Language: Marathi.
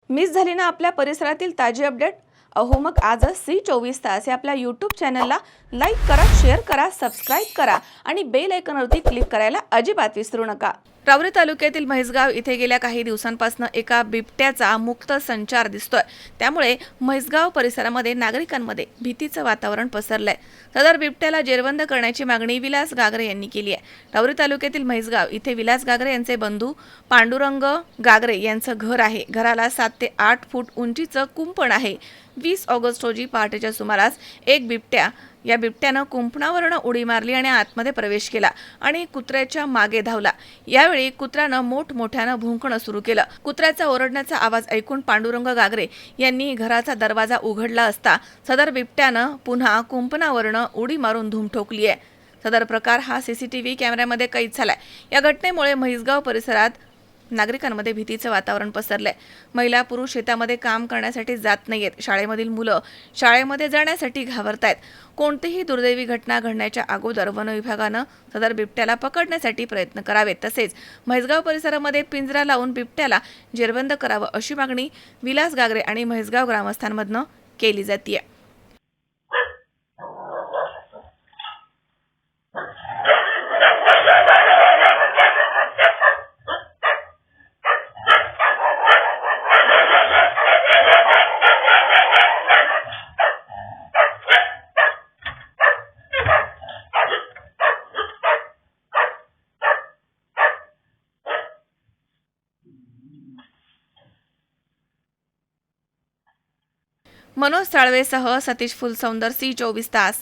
मिस झाली ना आपल्या परिसरातील ताजी अपडेट? अहो मग आजच C24 तास या आपल्या यूट्यूब चॅनलला लाईक करा, शेअर करा, सबस्क्राईब करा आणि बेल आयकॉनवरती क्लिक करायला अजिबात विसरू नका। रावरी तालुक्यातील म्हैसगाव इथे गेल्या काही दिवसांपासून एका बिबट्याचा मुक्त संचार दिसतोय। त्यामुळे म्हैसगाव परिसरामध्ये नागरिकांमध्ये भीतीचं वातावरण पसरलंय। सदर बिबट्याला जेरबंद करण्याची मागणी विलास गागरे यांनी केली आहे। रावरी तालुक्यातील म्हैसगाव इथे विलास गागरे यांचे बंधू पांडुरंग गागरे यांचं घर आहे। घराला 7 ते 8 फूट उंचीचं कुंपण आहे। 20 ऑगस्ट रोजी पहाटेच्या सुमारास एक बिबट्यानं कुंपणावरून उडी मारली आणि आतमध्ये प्रवेश केला आणि कुत्र्याच्या मागे धावला। यावेळी कुत्र्यानं मोठमोठ्यानं भुंकणं सुरू केलं। कुत्र्याचा ओरडण्याचा आवाज ऐकून पांडुरंग गागरे यांनी घराचा दरवाजा उघडला असता सदर बिबट्यानं पुन्हा कुंपणावरून उडी मारून धूम ठोकली आहे। सदर प्रकार हा CCTV कॅमेऱ्यामध्ये कैद झालाय। या घटनेमुळे म्हैसगाव परिसरात नागरिकांमध्ये भीतीचं वातावरण पसरलंय। महिला पुरुष शेतामध्ये काम करण्यासाठी जात नाहीयेत। शाळेमधील मुलं शाळेमध्ये जाण्यासाठी घाबरतायत। कोणतीही दुर्दैवी घटना घडण्याच्या अगोदर वन विभागानं सदर बिबट्याला पकडण्यासाठी प्रयत्न करावेत। तसेच म्हैसगाव परिसरामध्ये पिंजरा लावून बिबट्याला जेरबंद करावं अशी मागणी विलास गागरे आणि म्हैसगाव ग्रामस्थांमधनं केली जातीये। मनोज साळवेसह सतीश फुलसौंदर, C24 तास।